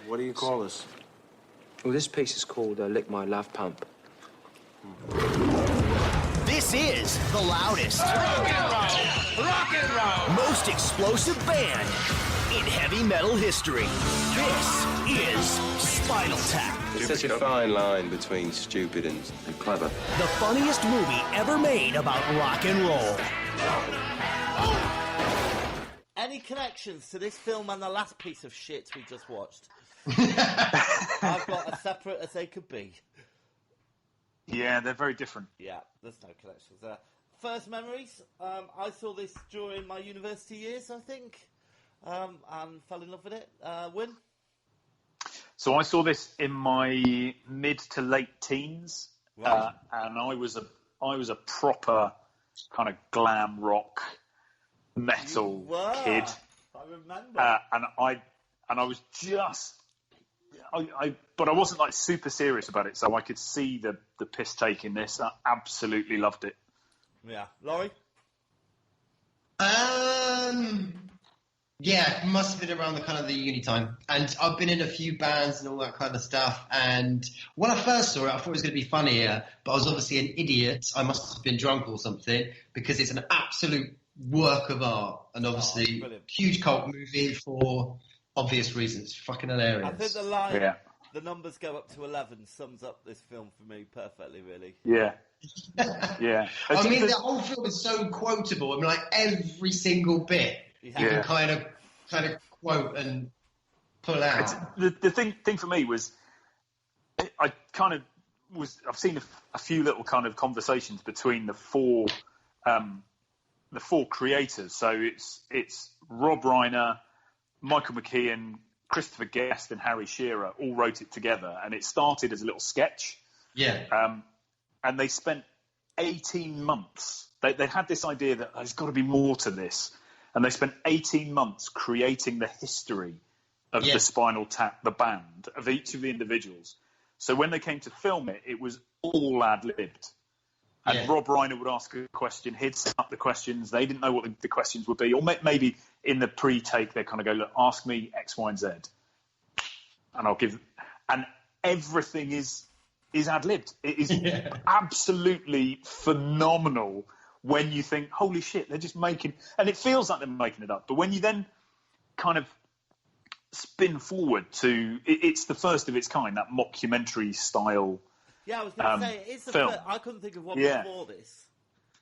What do you call this? Well, this piece is called Lick My Love Pump. This is the loudest, rock and roll, most explosive band in heavy metal history. This is Spinal Tap. There's such a fine line between stupid and clever. The funniest movie ever made about rock and roll. Any connections to this film and the last piece of shit we just watched? I've got as separate as they could be. Yeah, they're very different. Yeah, there's no connections there. first memories. I saw this during my university years, I think, and fell in love with it. Win? So I saw this in my mid to late teens, Right. and I was a proper kind of glam rock metal kid. I remember. And I was just, but I wasn't like super serious about it, so I could see the piss take in this. I absolutely loved it. Yeah, Laurie. Yeah, must have been around the kind of the uni time. And I've been in a few bands and all that kind of stuff. And when I first saw it, I thought it was going to be funnier, but I was obviously an idiot. I must have been drunk or something, because it's an absolute work of art. And obviously, huge cult movie for obvious reasons. Fucking hilarious. I think the line, the numbers go up to 11, sums up this film for me perfectly, really. Yeah. Yeah. I mean, the whole film is so quotable. I mean, like, every single bit you can kind of quote and pull out. The thing for me was, I kind of I've seen a few little kind of conversations between the four creators. So it's Rob Reiner, Michael McKean, Christopher Guest, and Harry Shearer all wrote it together, and it started as a little sketch. Yeah. And they spent 18 months. They had this idea that there's got to be more to this. And they spent 18 months creating the history of the Spinal Tap, the band, of each of the individuals. So when they came to film it, it was all ad-libbed. And Rob Reiner would ask a question, he'd set up the questions, they didn't know what the questions would be. Or maybe in the pre-take, they kind of go, look, ask me X, Y, and Z. And I'll give... And everything is ad-libbed. It is absolutely phenomenal when you think, holy shit, they're just making... And it feels like they're making it up. But when you then kind of spin forward to... It's the first of its kind, that mockumentary style. Yeah, I was going to say, it's the film. first, I couldn't think of one before this.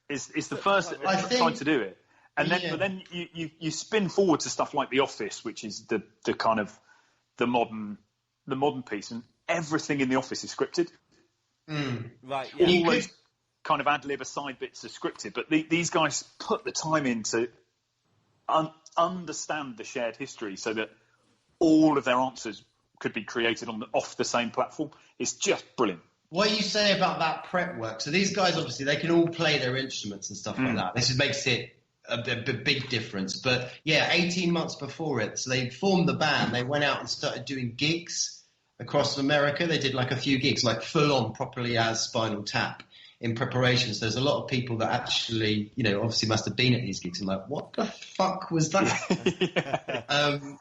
It's the first time to do it. And then, but then you spin forward to stuff like The Office, which is the kind of the modern piece, and everything in The Office is scripted. Right, yeah. All those kind of ad-lib aside bits are scripted, but these guys put the time in to understand the shared history so that all of their answers could be created off the same platform. It's just brilliant. What you say about that prep work? So these guys, obviously, they can all play their instruments and stuff like that. This makes it a big difference. But, 18 months before it, so they formed the band. They went out and started doing gigs across America. They did, like, a few gigs, like, full-on, properly as Spinal Tap in preparation. So there's a lot of people that actually, obviously must have been at these gigs and like, what the fuck was that?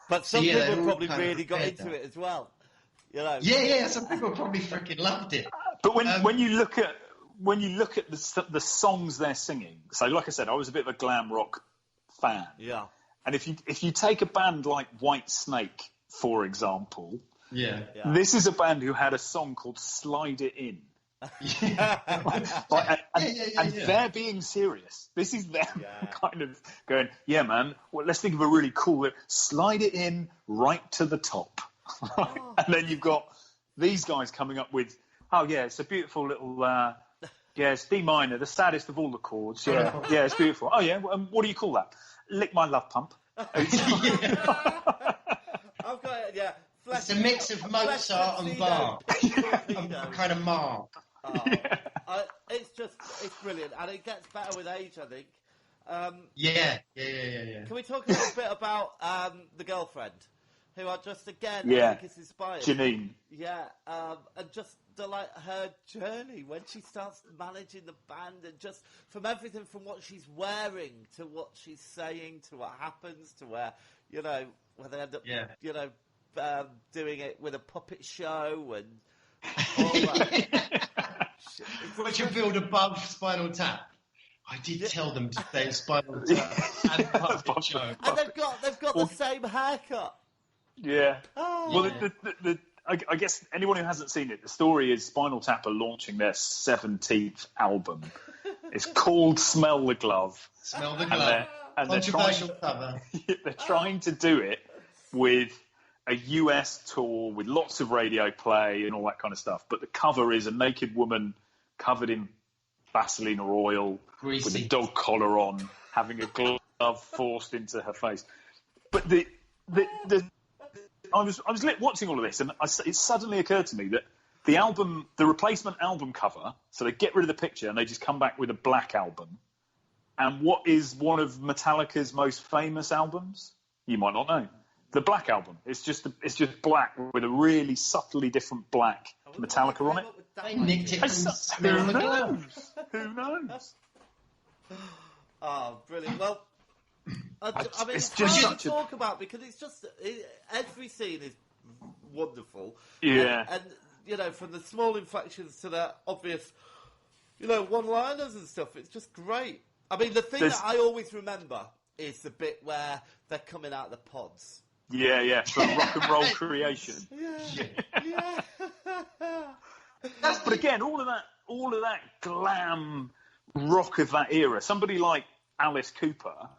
But some people probably really got into it as well. Some people probably freaking loved it. But when you look at the songs they're singing, so like I said, I was a bit of a glam rock fan. Yeah. And if you take a band like White Snake, for example, this is a band who had a song called "Slide It In." And they're being serious. This is them kind of going, yeah, man. Well, let's think of a really cool. Slide it in right to the top. And then you've got these guys coming up with, it's a beautiful little, it's D minor, the saddest of all the chords. Yeah, it's beautiful. Oh, yeah, what do you call that? Lick My Love Pump. I've got it, it's a mix of Mozart and Bach. Kind of Mark. It's brilliant, and it gets better with age, I think. Can we talk a little bit about the girlfriend? Who are just, again, I think is inspired. Janine. Yeah, and just her journey when she starts managing the band, and just from everything from what she's wearing to what she's saying to what happens to where they end up, doing it with a puppet show and all that. Which you build above Spinal Tap. I did tell them to say Spinal Tap and puppet show. And they've got the same haircut. Yeah. Well, I guess anyone who hasn't seen it, the story is Spinal Tap are launching their 17th album. It's called Smell the Glove. Smell the Glove. And controversial cover. They're trying to do it with a US tour with lots of radio play and all that kind of stuff. But the cover is a naked woman covered in Vaseline or oil, Greasy. with a dog collar on, having a glove forced into her face. But I was watching all of this, and it suddenly occurred to me that the replacement album cover, so they get rid of the picture and they just come back with a black album. And what is one of Metallica's most famous albums? You might not know. The Black Album. It's just black with a really subtly different black Metallica on it. They nicked it from Smell the Glove. Who knows? Oh, brilliant. Well, I mean, it's it's just hard such to talk about because it's just every scene is wonderful. Yeah. And you know, from the small inflections to the obvious, you know, one-liners and stuff, it's just great. I mean, the thing that I always remember is the bit where they're coming out of the pods. Yeah, from Rock and Roll Creation. Yeah. But again, all of that glam rock of that era. Somebody like Alice Cooper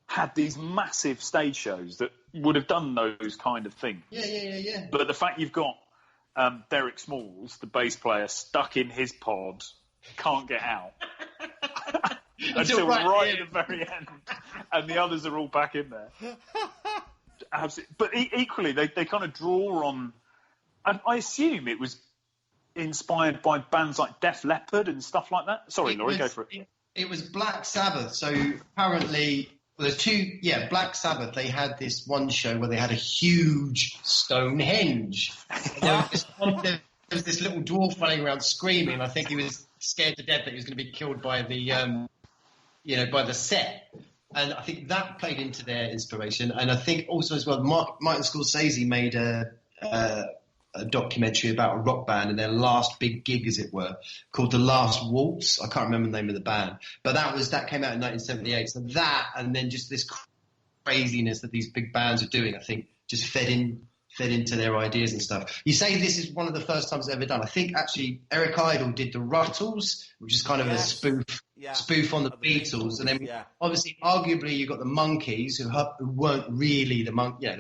had these massive stage shows that would have done those kind of things. Yeah. But the fact you've got Derek Smalls, the bass player, stuck in his pod, can't get out until right at the very end, and the others are all back in there. Absolutely. But equally, they kind of draw on, and I assume it was inspired by bands like Def Leppard and stuff like that. Sorry, Laurie, go for it. It was Black Sabbath. So apparently, there's two. Yeah, Black Sabbath. They had this one show where they had a huge Stonehenge. There was this little dwarf running around screaming. I think he was scared to death that he was going to be killed by the, by the set. And I think that played into their inspiration. And I think also as well, Martin Scorsese made a documentary about a rock band and their last big gig, as it were, called The Last Waltz. I can't remember the name of the band, but that came out in 1978. So that, and then just this craziness that these big bands are doing, I think, just fed into their ideas and stuff. You say this is one of the first times it's ever done. I think actually Eric Idle did the Ruttles, which is kind of a spoof on the Beatles, and then obviously, arguably, you got the Monkees, who weren't really they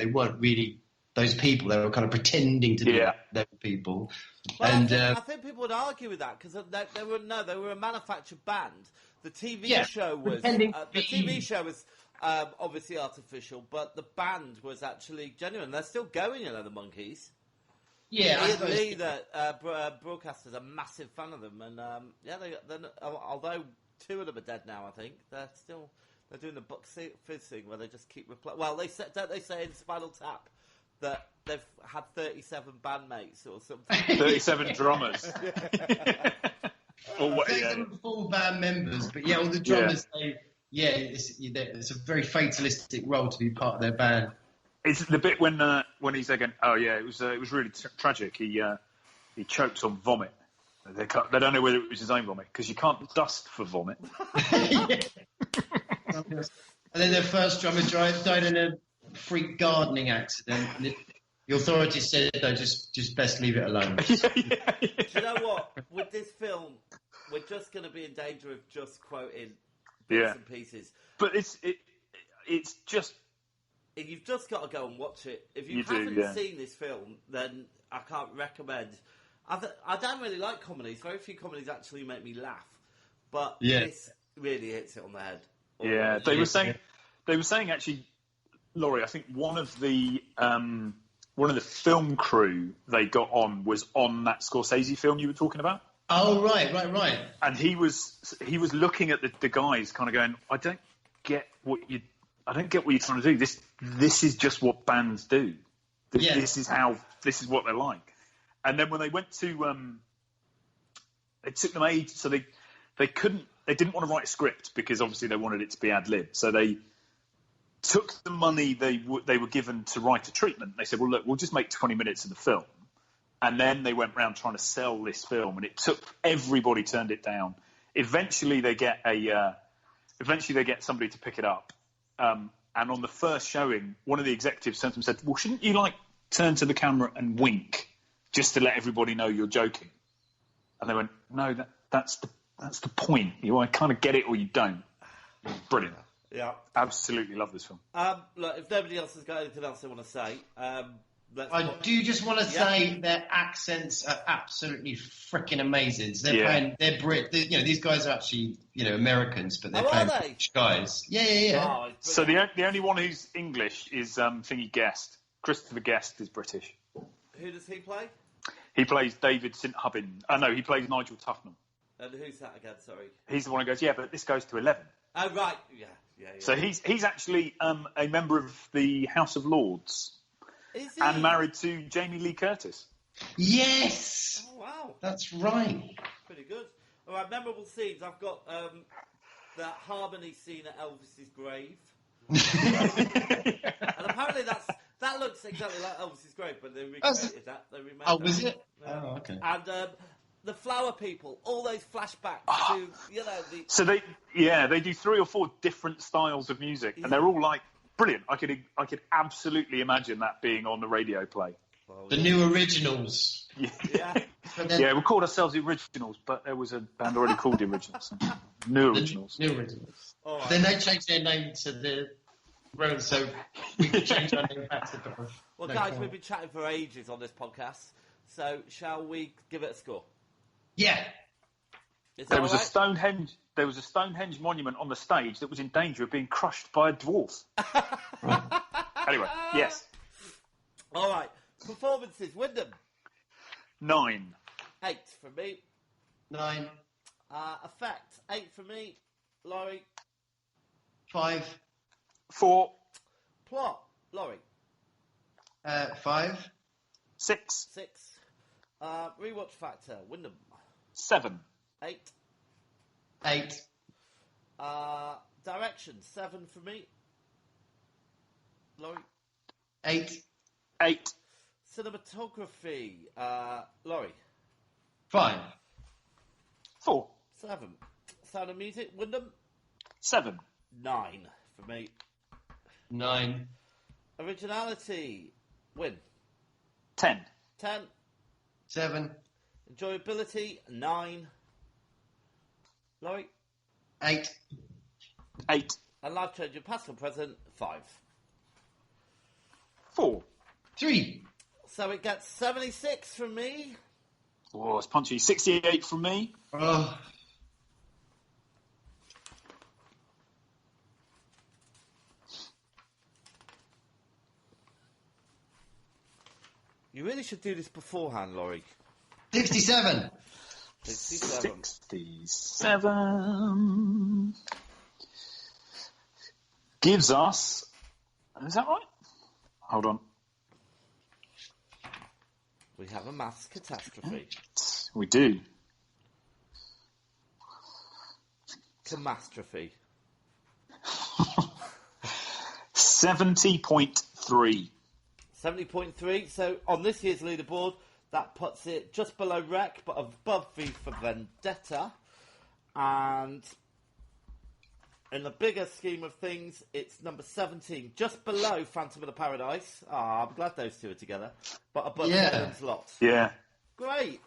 weren't really those people. They were kind of pretending to be those people. Well, and I think people would argue with that because they were a manufactured band. The TV show was obviously artificial, but the band was actually genuine. They're still going, you know, the Monkees. Yeah, Ian Lee, the broadcaster's a massive fan of them, and although two of them are dead now, I think they're doing the Buck Fizz thing where they just keep Well, don't they say in Spinal Tap that they've had 37 bandmates or something? 37 drummers. Or 37 full band members, but all the drummers. It's a very fatalistic role to be part of their band. It's the bit when he's again. Oh yeah, it was really tragic. He choked on vomit. They don't know whether it was his own vomit because you can't dust for vomit. And then their first drummer died in a freak gardening accident. And the authorities said, "No, just best leave it alone." Do you know what? With this film, we're just going to be in danger of just quoting bits and pieces. But it's just. You've just got to go and watch it. If you haven't seen this film, then I can't recommend. I don't really like comedies. Very few comedies actually make me laugh, but this really hits it on the head. Yeah, they were saying actually, Laurie, I think one of the film crew they got on was on that Scorsese film you were talking about. Oh right. And he was looking at the guys, kind of going, I don't get what you're trying to do. This is just what bands do. This is what they're like. And then when they went to, it took them ages. So they didn't want to write a script because obviously they wanted it to be ad lib. So they took the money they were given to write a treatment. They said, well, look, we'll just make 20 minutes of the film. And then they went around trying to sell this film, and it took everybody turned it down. Eventually they get somebody to pick it up. And on the first showing, one of the executives turned to him and said, well, shouldn't you turn to the camera and wink just to let everybody know you're joking? And they went, no, that's the point. You kind of get it or you don't. Brilliant. Yeah. Absolutely love this film. Look, if nobody else has got anything else they want to say, I do just want to say their accents are absolutely freaking amazing. So they're Brit. These guys are actually Americans, but they're playing British guys. Yeah. Oh, So the only one who's English is Thingy Guest. Christopher Guest is British. Who does he play? He plays David St Hubbin. No, he plays Nigel Tufnam. And who's that again? Sorry. He's the one who goes, yeah, but this goes to 11. Oh right, yeah. So he's actually a member of the House of Lords. Is he? And married to Jamie Lee Curtis. Yes. Oh wow, that's right. Pretty good. All right, memorable scenes. I've got that harmony scene at Elvis's grave. And apparently that looks exactly like Elvis's grave, but they recreated that. They remade that. Was it? Oh, okay. And the flower people, all those flashbacks to the. So they do 3 or 4 different styles of music, and they're all like brilliant. I could absolutely imagine that being on the radio play. The new originals. Yeah, we called ourselves the Originals, but there was a band already called the Originals. New Originals. New Originals. Right. Then they changed their name to the road, so we could change our name back to the. Well, guys, we've been chatting for ages on this podcast, so shall we give it a score? Yeah. There was a Stonehenge monument on the stage that was in danger of being crushed by a dwarf. Anyway, yes. All right. Performances, Wyndham. 9. 8 for me. 9. Effect, 8 for me. Laurie. 5. 4. Plot, Laurie. 5. 6. 6. Rewatch factor, Wyndham. 7. 8. 8. Direction, 7 for me. Laurie. 8. 8. Cinematography, Laurie. 5. 4. 7. Sound of music, Wyndham. 7. 9 for me. 9. Originality, Win. 10. 10. 7. Enjoyability, 9. Laurie. 8. 8. And life changing past and present, 5. 4. 3. So it gets 76 from me. Oh, it's punchy. 68 from me. Oh. You really should do this beforehand, Laurie. 67. 67 gives us. Is that right? Hold on. We have a maths catastrophe. We do. Catastrophe. 70.3. 70.3. So on this year's leaderboard, that puts it just below Rec, but above V for Vendetta. And in the bigger scheme of things, it's number 17, just below Phantom of the Paradise. I'm glad those two are together. But above Helen's Lot. Yeah. Great.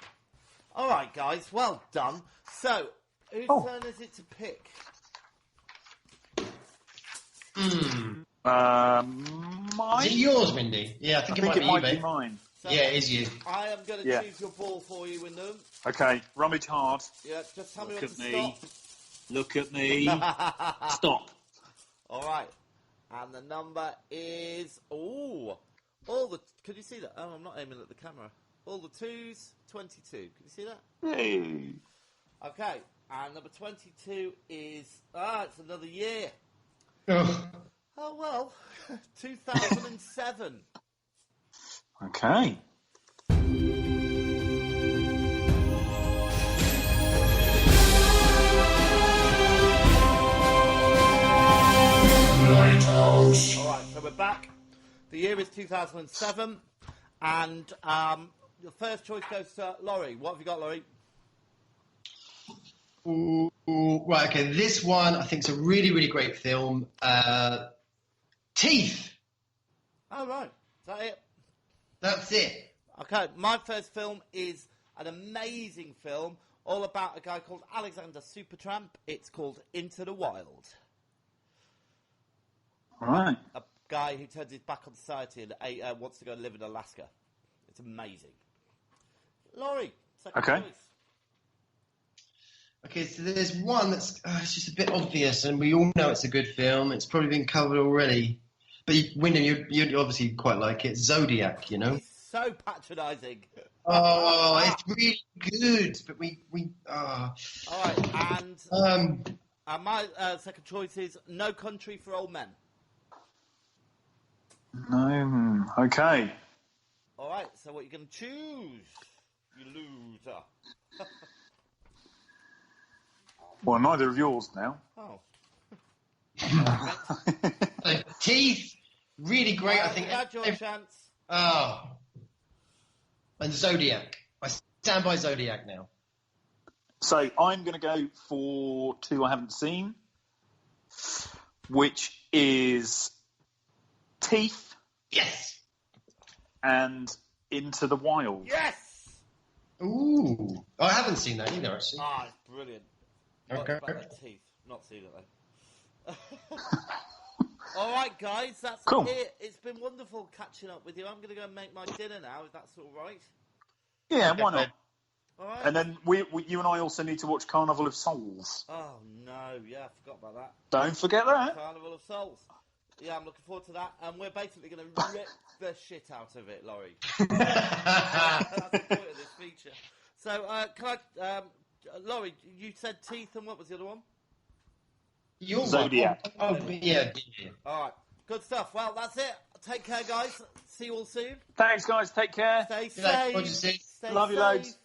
All right, guys, well done. So, whose turn is it to pick? Mine? Is it yours, Mindy? Yeah, I think it might be mine. So yeah, it is you. I am going to choose your ball for you, Wyndham. Okay, rummage hard. Yeah, just tell me Look when at to me. stop. Look at me. Stop. All right. And the number is... Could you see that? Oh, I'm not aiming at the camera. All the 2s, 22. Can you see that? Hey. Okay. And number 22 is... it's another year. Oh, well. 2007. Okay. Lighthouse. All right, so we're back. The year is 2007. And the first choice goes to Laurie. What have you got, Laurie? Ooh, right, okay. This one, I think, is a really, really great film. Teeth. Oh, right. Is that it? That's it. Okay, my first film is an amazing film all about a guy called Alexander Supertramp. It's called Into the Wild. All right. guy who turns his back on society and wants to go and live in Alaska. It's amazing. Laurie, second choice. Okay, so there's one that's it's just a bit obvious, and we all know it's a good film. It's probably been covered already. But, Wyndham, you'd obviously quite like it. Zodiac, you know? He's so patronising. Oh, it's really good, but we All right, and my second choice is No Country for Old Men. No, okay. All right, so what are you going to choose, you loser? Well, neither of yours now. Oh. Teeth, really great. I think. You had your chance. Oh, and Zodiac. I stand by Zodiac now. So I'm going to go for two I haven't seen, which is Teeth. Yes. And Into the Wild. Yes. Ooh, I haven't seen that either, actually. Ah, it's brilliant. Okay. What about the teeth? Not seen it though. All right, guys, that's cool. it. It's been wonderful catching up with you. I'm going to go and make my dinner now, if that's all right. Yeah, why not? All right. And then you and I also need to watch Carnival of Souls. Oh no, yeah, I forgot about that. Don't forget that. Carnival of Souls. Yeah, I'm looking forward to that, and we're basically going to rip the shit out of it, Laurie. That's the point of this feature. So, can I, Laurie, you said Teeth, and what was the other one? Zodiac. Oh, yeah. All right, good stuff. Well, that's it. Take care, guys. See you all soon. Thanks, guys. Take care. Stay Good night. safe. What did you say? Stay Love you safe. loads.